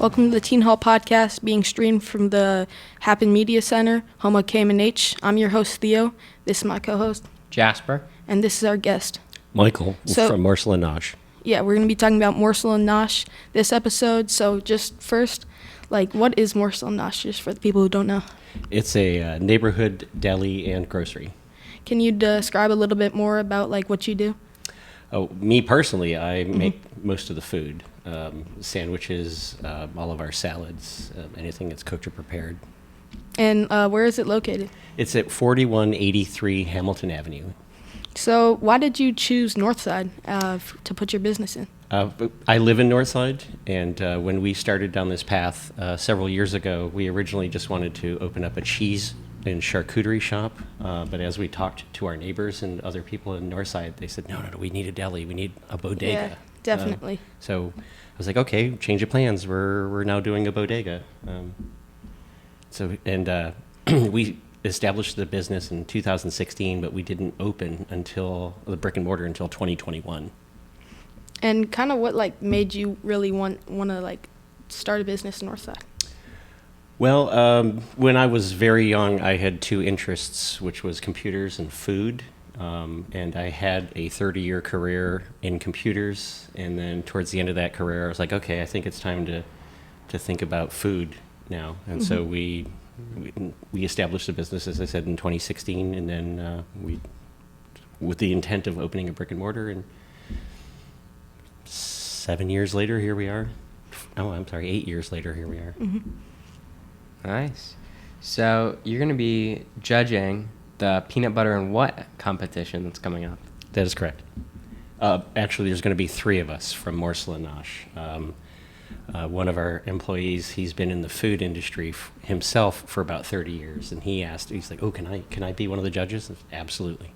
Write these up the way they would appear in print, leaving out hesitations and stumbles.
Welcome to the Teen Hall Podcast, being streamed from the Happen Media Center, home of KMNH. I'm your host, Theo. This is my co-host, Jasper. And this is our guest, Michael, from Morsel Nosh. Yeah, we're going to be talking about Morsel Nosh this episode. So just first, what is Morsel Nosh, just for the people who don't know? It's a neighborhood deli and grocery. Can you describe a little bit more about what you do? Oh, me personally, I make most of the food. Sandwiches, all of our salads, anything that's cooked or prepared. And where is it located? It's at 4183 Hamilton Avenue. So why did you choose Northside to put your business in? I live in Northside, and when we started down this path several years ago, we originally just wanted to open up a cheese and charcuterie shop, but as we talked to our neighbors and other people in Northside, they said, no, we need a deli, we need a bodega. Yeah, definitely. So I was like, okay, change of plans. We're now doing a bodega. We established the business in 2016, but we didn't open until the brick and mortar until 2021. And kind of what made you really want to start a business in Northside? Well, when I was very young, I had two interests, which was computers and food. And I had a 30-year career in computers. And then towards the end of that career, I was like, okay, I think it's time to think about food now. And so we established a business, as I said, in 2016. And then with the intent of opening a brick and mortar. And 7 years later, here we are. Oh, I'm sorry, 8 years later, here we are. Mm-hmm. Nice. So you're going to be judging the peanut butter and what competition that's coming up? That is correct. Actually, there's going to be three of us from Morsel Nosh. One of our employees, he's been in the food industry himself for about 30 years, and he's like, oh, can I be one of the judges? Absolutely.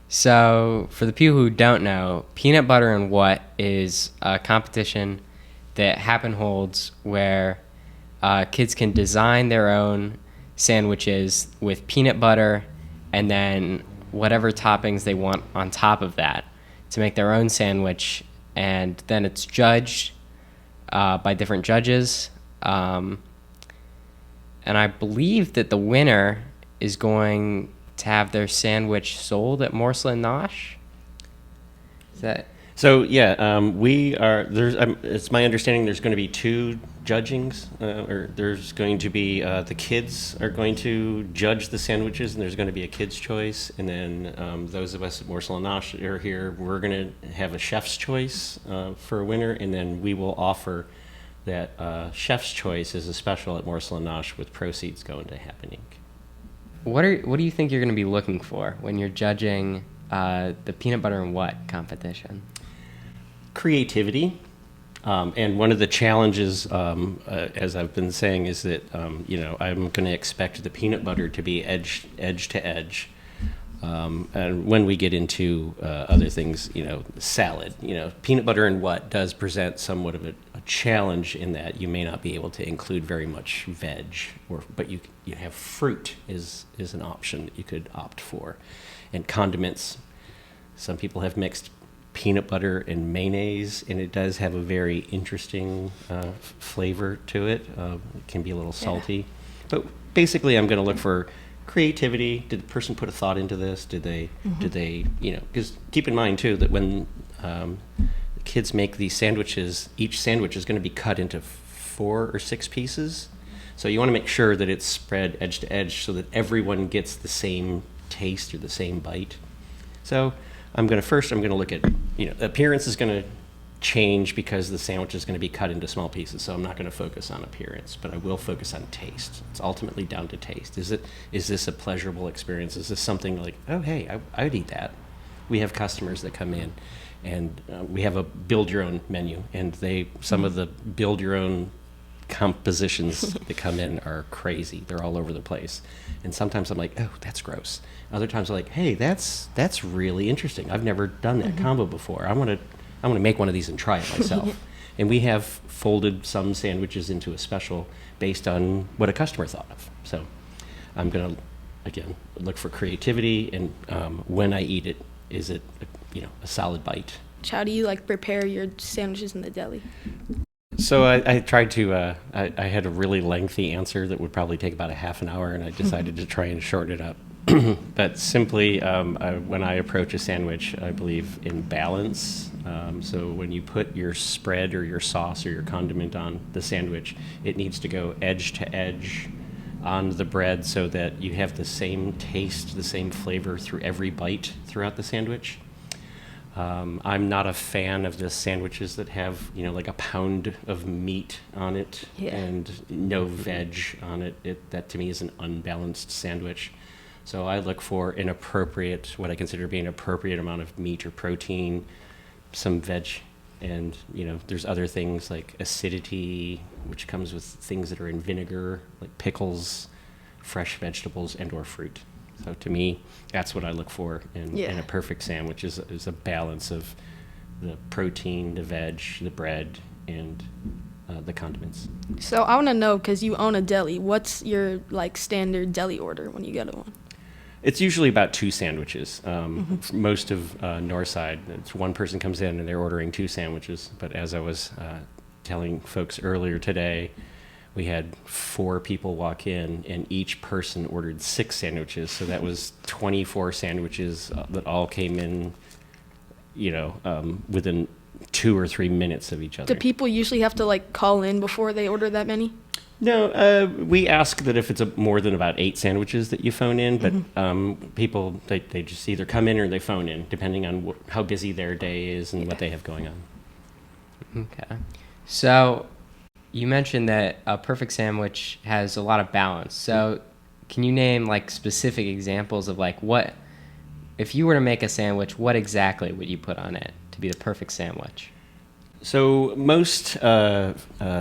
So for the people who don't know, peanut butter and what is a competition that Happen holds where kids can design their own sandwiches with peanut butter and then whatever toppings they want on top of that to make their own sandwich, and then it's judged by different judges, and I believe that the winner is going to have their sandwich sold at Morsel Nosh. Is that? So yeah, it's my understanding there's going to be two judgings, or there's going to be the kids are going to judge the sandwiches, and there's going to be a kid's choice, and then those of us at Morsel Nosh are here. We're going to have a chef's choice for a winner, and then we will offer that chef's choice as a special at Morsel Nosh with proceeds going to Happening. What do you think you're going to be looking for when you're judging the peanut butter and what competition? Creativity. And one of the challenges, as I've been saying, is that, I'm going to expect the peanut butter to be edge to edge. And when we get into other things, salad, peanut butter and what does present somewhat of a challenge in that you may not be able to include very much veg, but you have fruit is an option that you could opt for. And condiments, some people have mixed peanut butter and mayonnaise, and it does have a very interesting flavor to it. It can be a little salty. Yeah. But basically, I'm going to look for creativity. Did the person put a thought into this? Did they, because keep in mind, too, that when kids make these sandwiches, each sandwich is going to be cut into 4 or 6 pieces. So you want to make sure that it's spread edge to edge so that everyone gets the same taste or the same bite. So I'm going to look at, appearance is going to change because the sandwich is going to be cut into small pieces. So I'm not going to focus on appearance, but I will focus on taste. It's ultimately down to taste. Is this a pleasurable experience? Is this something like, oh, hey, I'd eat that? We have customers that come in, and we have a build your own menu, and some of the build your own compositions that come in are crazy. They're all over the place. And sometimes I'm like, oh, that's gross. Other times I'm like, hey, that's really interesting. I've never done that combo before. I want to make one of these and try it myself. And we have folded some sandwiches into a special based on what a customer thought of. So I'm going to, again, look for creativity, and when I eat it, is it a solid bite? How do you prepare your sandwiches in the deli? So I tried to, I had a really lengthy answer that would probably take about a half an hour, and I decided to try and shorten it up. But simply, when I approach a sandwich, I believe in balance. So when you put your spread or your sauce or your condiment on the sandwich, it needs to go edge to edge on the bread so that you have the same taste, the same flavor through every bite throughout the sandwich. I'm not a fan of the sandwiches that have, like a pound of meat on it and no veg on it. That to me is an unbalanced sandwich. So I look for an appropriate, what I consider to be an appropriate amount of meat or protein, some veg, and, there's other things like acidity, which comes with things that are in vinegar, like pickles, fresh vegetables, and or fruit. So to me, that's what I look for in a perfect sandwich is a balance of the protein, the veg, the bread, and the condiments. So I want to know, because you own a deli, what's your standard deli order when you get one? It's usually about 2 sandwiches. Most of Northside, it's one person comes in and they're ordering 2 sandwiches. But as I was telling folks earlier today, we had 4 people walk in, and each person ordered 6 sandwiches. So that was 24 sandwiches that all came in, within 2 or 3 minutes of each other. Do people usually have to call in before they order that many? No, we ask that if it's more than about 8 sandwiches that you phone in, but people, they just either come in or they phone in, depending on how busy their day is and what they have going on. Okay. So you mentioned that a perfect sandwich has a lot of balance. So can you name specific examples of what, if you were to make a sandwich, what exactly would you put on it to be the perfect sandwich? So most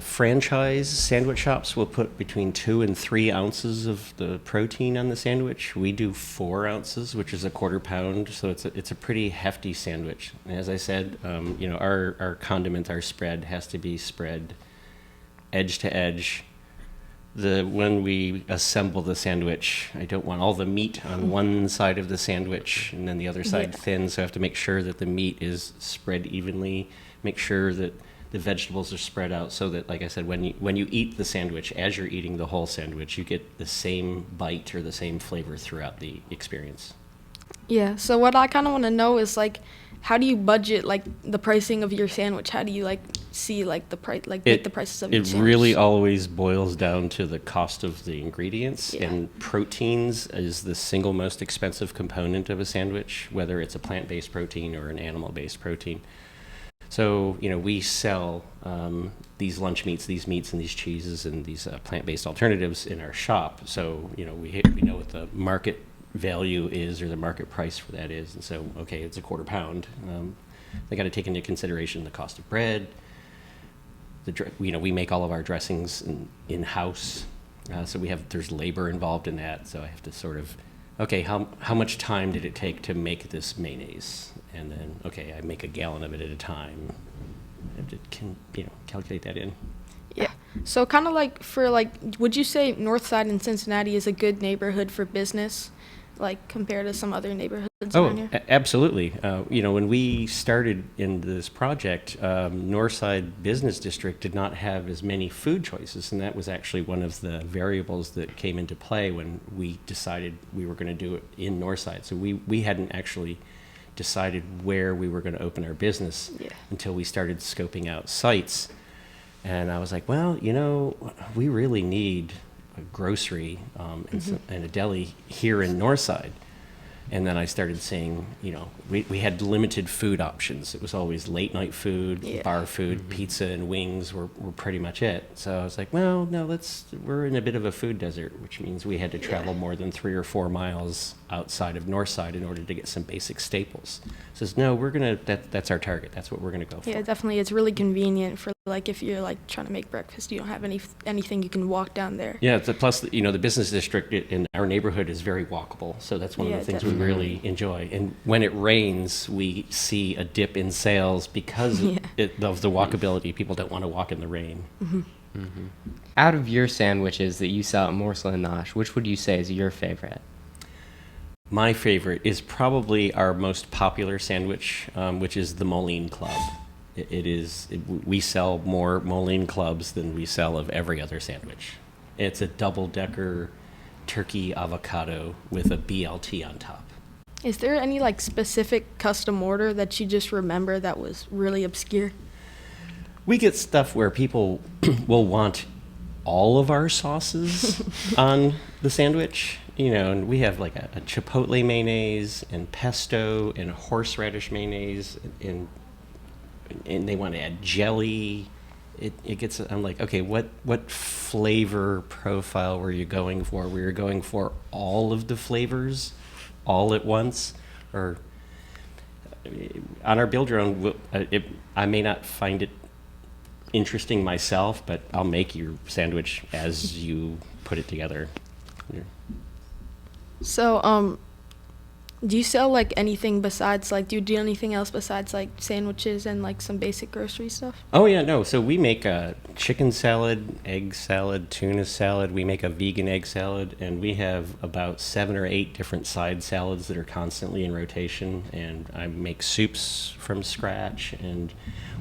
franchise sandwich shops will put between 2 and 3 ounces of the protein on the sandwich. We do 4 ounces, which is a quarter pound, so it's a pretty hefty sandwich. And as I said, our condiment, our spread has to be spread edge to edge. When we assemble the sandwich, I don't want all the meat on one side of the sandwich and then the other side thin, so I have to make sure that the meat is spread evenly. Make sure that the vegetables are spread out so that, like I said, when you eat the sandwich, as you're eating the whole sandwich, you get the same bite or the same flavor throughout the experience. Yeah, so what I kind of want to know is how do you budget the pricing of your sandwich? How do you see the price make the prices of your sandwich? It really always boils down to the cost of the ingredients, and proteins is the single most expensive component of a sandwich, whether it's a plant-based protein or an animal-based protein. So, we sell these lunch meats, these meats, and these cheeses, and these plant-based alternatives in our shop. So, we know what the market value is or the market price for that is. And so, okay, it's a quarter pound. They got to take into consideration the cost of bread. We make all of our dressings in-house. So there's labor involved in that. So I have to sort of, okay, how much time did it take to make this mayonnaise? And then, okay, I make a gallon of it at a time. And it can, calculate that in. Yeah. So kind of would you say Northside in Cincinnati is a good neighborhood for business, compared to some other neighborhoods around here? Absolutely. When we started in this project, Northside Business District did not have as many food choices, and that was actually one of the variables that came into play when we decided we were going to do it in Northside. So we hadn't actually decided where we were going to open our business until we started scoping out sites. And I was like, well, we really need a grocery and a deli here in Northside. And then I started seeing, we had limited food options. It was always late night food, bar food, pizza and wings were pretty much it. So I was like, well, no, we're in a bit of a food desert, which means we had to travel more than 3 or 4 miles outside of Northside in order to get some basic staples. Says, no, that's our target. That's what we're going to go for. Yeah, definitely. It's really convenient for if you're trying to make breakfast, you don't have anything, you can walk down there. Yeah, plus the business district in our neighborhood is very walkable, so that's one of the things we really enjoy. And when it rains, we see a dip in sales because of the walkability. People don't want to walk in the rain. Out of your sandwiches that you sell at Morsel Nosh, which would you say is your favorite? My favorite is probably our most popular sandwich, which is the Moline Club. we sell more Moline clubs than we sell of every other sandwich. It's a double-decker turkey avocado with a BLT on top. Is there any like specific custom order that you just remember that was really obscure? We get stuff where people will want all of our sauces on the sandwich, and we have like a chipotle mayonnaise and pesto and horseradish mayonnaise, and they want to add jelly. It gets, I'm like, okay, what flavor profile were you going for? We were going for all of the flavors all at once, or on our build your own, I may not find it interesting myself, but I'll make your sandwich as you put it together. So, do you sell like anything besides like, do you do anything else besides like sandwiches and like some basic grocery stuff? Oh yeah, no. So we make a chicken salad, egg salad, tuna salad. We make a vegan egg salad, and we have about 7 or 8 different side salads that are constantly in rotation. And I make soups from scratch, and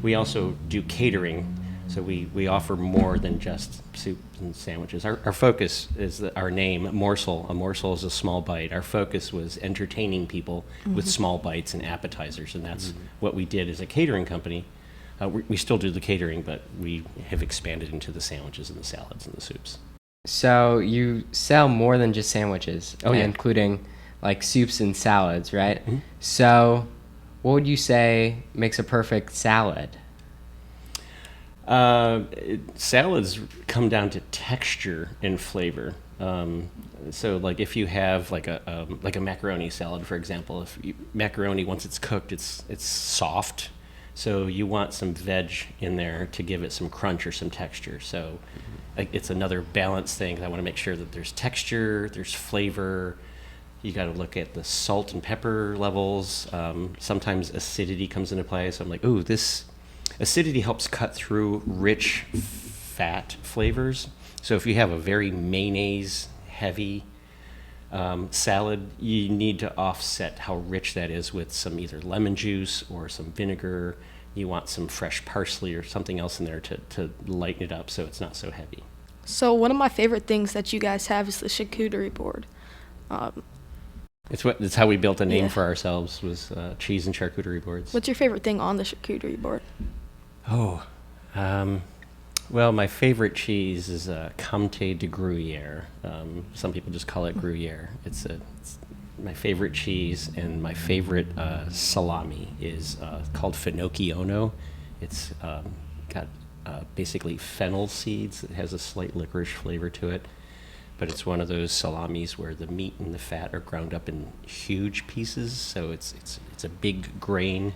we also do catering. So we offer more than just soup and sandwiches. Our focus is our name, Morsel. A morsel is a small bite. Our focus was entertaining people with small bites and appetizers, and that's what we did as a catering company. We still do the catering, but we have expanded into the sandwiches and the salads and the soups. So you sell more than just sandwiches, Oh, yeah. including like soups and salads, right? Mhm. So what would you say makes a perfect salad? Salads come down to texture and flavor. So, like if you have like a macaroni salad, for example, macaroni once it's cooked, it's soft. So you want some veg in there to give it some crunch or some texture. So it's another balance thing. I want to make sure that there's texture, there's flavor. You got to look at the salt and pepper levels. Sometimes acidity comes into play. So I'm like, ooh, this acidity helps cut through rich fat flavors. So if you have a very mayonnaise heavy salad, you need to offset how rich that is with some either lemon juice or some vinegar. You want some fresh parsley or something else in there to lighten it up so it's not so heavy. So one of my favorite things that you guys have is the charcuterie board. It's how we built a name Yeah. for ourselves, was cheese and charcuterie boards. What's your favorite thing on the charcuterie board? Oh, well, my favorite cheese is Comté de Gruyère. Some people just call it Gruyère. It's my favorite cheese, and my favorite salami is called Finocchiono. It's got basically fennel seeds. It has a slight licorice flavor to it, but it's one of those salamis where the meat and the fat are ground up in huge pieces, so it's a big grain.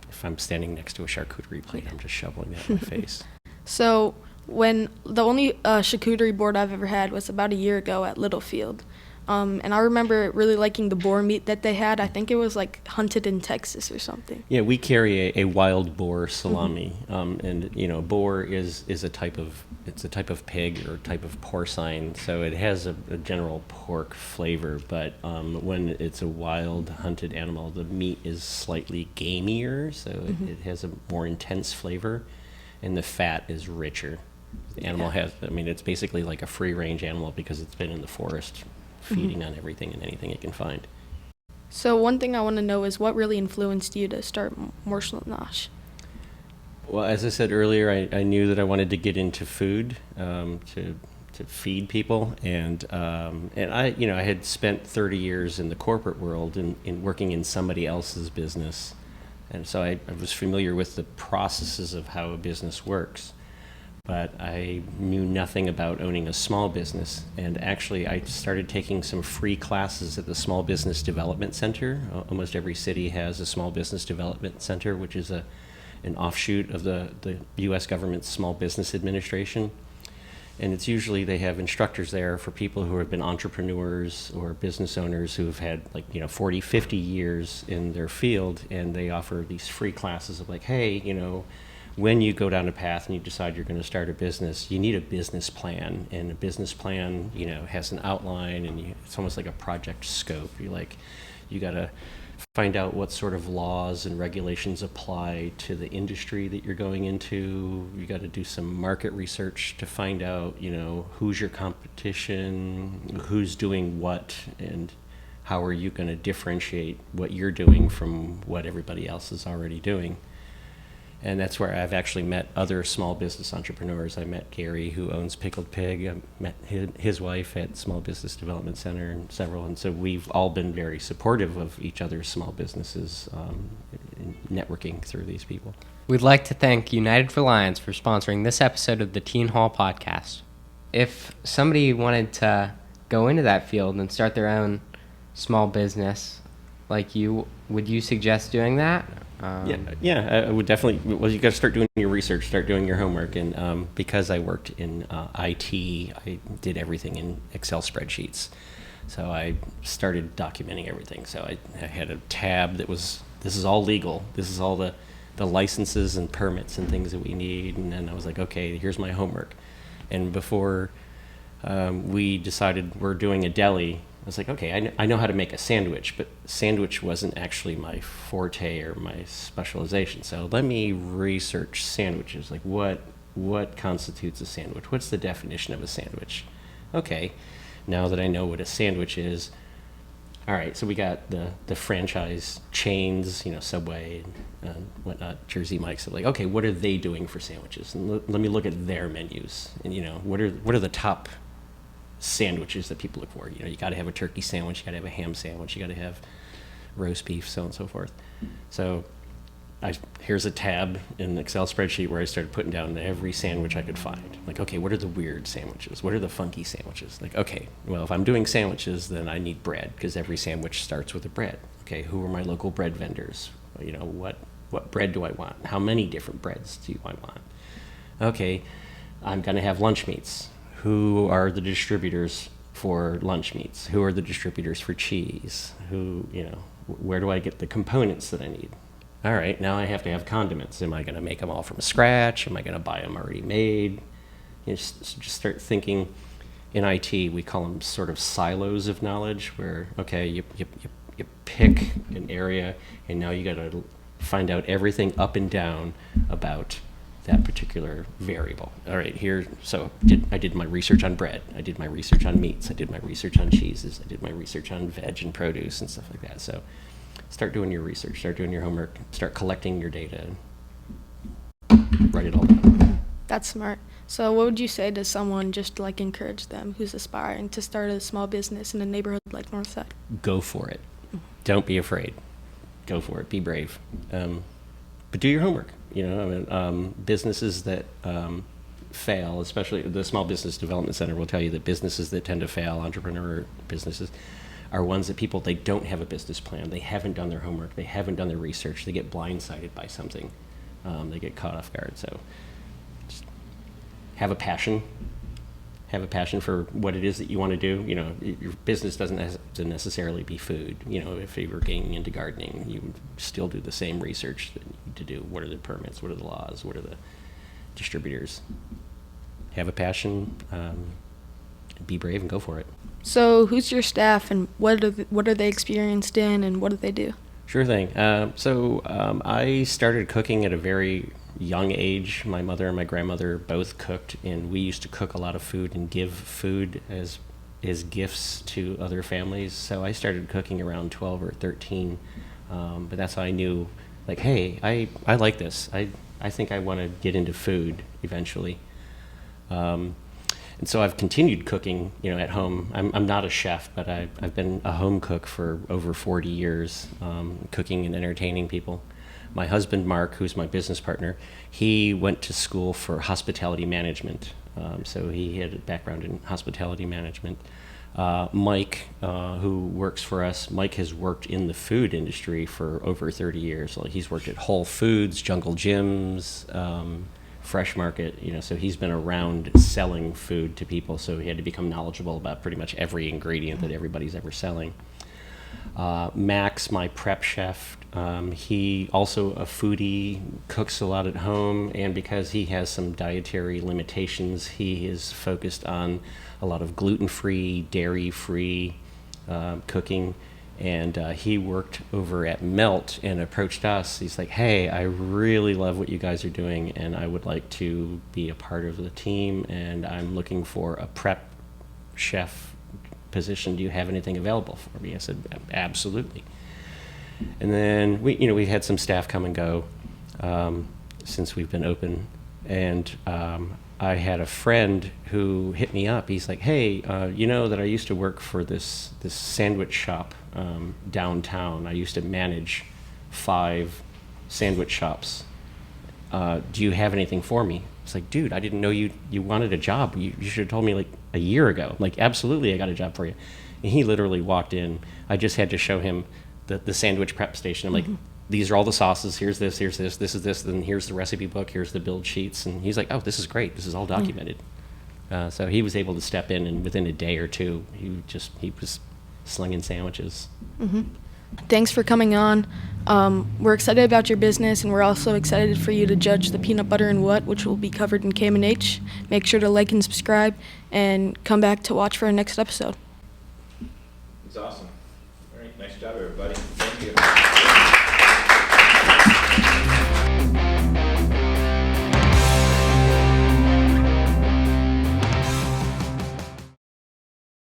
If I'm standing next to a charcuterie plate, I'm just shoveling that in my face. So when the only charcuterie board I've ever had was about a year ago at Littlefield. And I remember really liking the boar meat that they had. I think it was like hunted in Texas or something. Yeah, we carry a wild boar salami, and boar is a type of pig or type of porcine, so it has a general pork flavor. But when it's a wild hunted animal, the meat is slightly gamier, so it has a more intense flavor, and the fat is richer. The animal it's basically like a free range animal because it's been in the forest, feeding on everything and anything it can find. So one thing I want to know is what really influenced you to start Morsel Nosh? Well, as I said earlier, I knew that I wanted to get into food, to feed people, and I had spent 30 years in the corporate world in working in somebody else's business, and so I was familiar with the processes of how a business works. But I knew nothing about owning a small business. And actually, I started taking some free classes at the Small Business Development Center. Almost every city has a Small Business Development Center, which is an offshoot of the U.S. government's Small Business Administration. And it's usually they have instructors there for people who have been entrepreneurs or business owners who have had 40, 50 years in their field, and they offer these free classes of like, hey, when you go down a path and you decide you're going to start a business, you need a business plan, and a business plan, has an outline, and it's almost like a project scope. You got to find out what sort of laws and regulations apply to the industry that you're going into. You got to do some market research to find out, who's your competition, who's doing what, and how are you going to differentiate what you're doing from what everybody else is already doing. And that's where I've actually met other small business entrepreneurs. I met Gary, who owns Pickled Pig. I met his wife at Small Business Development Center and several. And so we've all been very supportive of each other's small businesses, networking through these people. We'd like to thank United for Lions for sponsoring this episode of the Teen Hall podcast. If somebody wanted to go into that field and start their own small business like you, would you suggest doing that? I would definitely. Well, you got to start doing your research, start doing your homework, and because I worked in IT, I did everything in Excel spreadsheets. So I started documenting everything. So I had a tab that was, this is all legal. This is all the licenses and permits and things that we need. And then I was like, okay, here's my homework. And before we decided we're doing a deli, I was like, okay, I know how to make a sandwich, but sandwich wasn't actually my forte or my specialization. So let me research sandwiches. Like what constitutes a sandwich? What's the definition of a sandwich? Okay, now that I know what a sandwich is, all right, so we got the franchise chains, Subway and whatnot, Jersey Mike's. So like, okay, what are they doing for sandwiches? And let me look at their menus. And what are the top sandwiches that people look for? You got to have a turkey sandwich, you got to have a ham sandwich, you got to have roast beef, so on and so forth. So here's a tab in the Excel spreadsheet where I started putting down every sandwich I could find. Like, okay, what are the weird sandwiches? What are the funky sandwiches? Like, okay, well, if I'm doing sandwiches, then I need bread, because every sandwich starts with a bread. Okay, who are my local bread vendors? What bread do I want? How many different breads do I want? Okay, I'm going to have lunch meats. Who are the distributors for lunch meats? Who are the distributors for cheese? Where do I get the components that I need? All right, now I have to have condiments. Am I going to make them all from scratch? Am I going to buy them already made? Just start thinking. In IT, we call them sort of silos of knowledge, where, okay, you pick an area, and now you got to find out everything up and down about that particular variable. All right, I did my research on bread. I did my research on meats. I did my research on cheeses. I did my research on veg and produce and stuff like that. So start doing your research, start doing your homework, start collecting your data, write it all down. That's smart. So what would you say to someone, just to encourage them who's aspiring to start a small business in a neighborhood like Northside? Go for it. Don't be afraid. Go for it. Be brave. But do your homework. Businesses that fail, especially the Small Business Development Center will tell you that businesses that tend to fail, entrepreneur businesses, are ones that they don't have a business plan. They haven't done their homework. They haven't done their research. They get blindsided by something. They get caught off guard. So just have a passion. Have a passion for what it is that you want to do. Your business doesn't have to necessarily be food. If you were getting into gardening, you would still do the same research that you need to do. What are the permits? What are the laws? What are the distributors? Have a passion, be brave, and go for it. So who's your staff, and what are they experienced in, and what do they do? Sure thing. I started cooking at a very young age. My mother and my grandmother both cooked, and we used to cook a lot of food and give food as gifts to other families. So I started cooking around 12 or 13, but that's how I knew, hey, I like this. I think I want to get into food eventually. And so I've continued cooking, at home. I'm not a chef, but I've been a home cook for over 40 years, cooking and entertaining people. My husband, Mark, who's my business partner, he went to school for hospitality management. So he had a background in hospitality management. Mike, who works for us, Mike has worked in the food industry for over 30 years. He's worked at Whole Foods, Jungle Gyms, Fresh Market, so he's been around selling food to people, so he had to become knowledgeable about pretty much every ingredient that everybody's ever selling. Max, my prep chef, he also a foodie, cooks a lot at home, and because he has some dietary limitations, he is focused on a lot of gluten-free, dairy-free cooking. And he worked over at Melt and approached us. He's like, hey, I really love what you guys are doing, and I would like to be a part of the team, and I'm looking for a prep chef position. Do you have anything available for me? I said, absolutely. And then we had some staff come and go since we've been open. And I had a friend who hit me up. He's like, hey, you know that I used to work for this sandwich shop downtown. I used to manage 5 sandwich shops. Do you have anything for me? It's like, dude, I didn't know you wanted a job. You should have told me like a year ago. I'm like, absolutely, I got a job for you. And he literally walked in. I just had to show him the sandwich prep station. I'm like, these are all the sauces. Here's this, this is this. Then here's the recipe book. Here's the build sheets. And he's like, oh, this is great. This is all documented. So he was able to step in, and within a day or two, he was slinging sandwiches. Thanks for coming on. We're excited about your business, and we're also excited for you to judge the peanut butter and what, which will be covered in Cayman-H. Make sure to like and subscribe, and come back to watch for our next episode. It's awesome. All right, nice job, everybody. Thank you.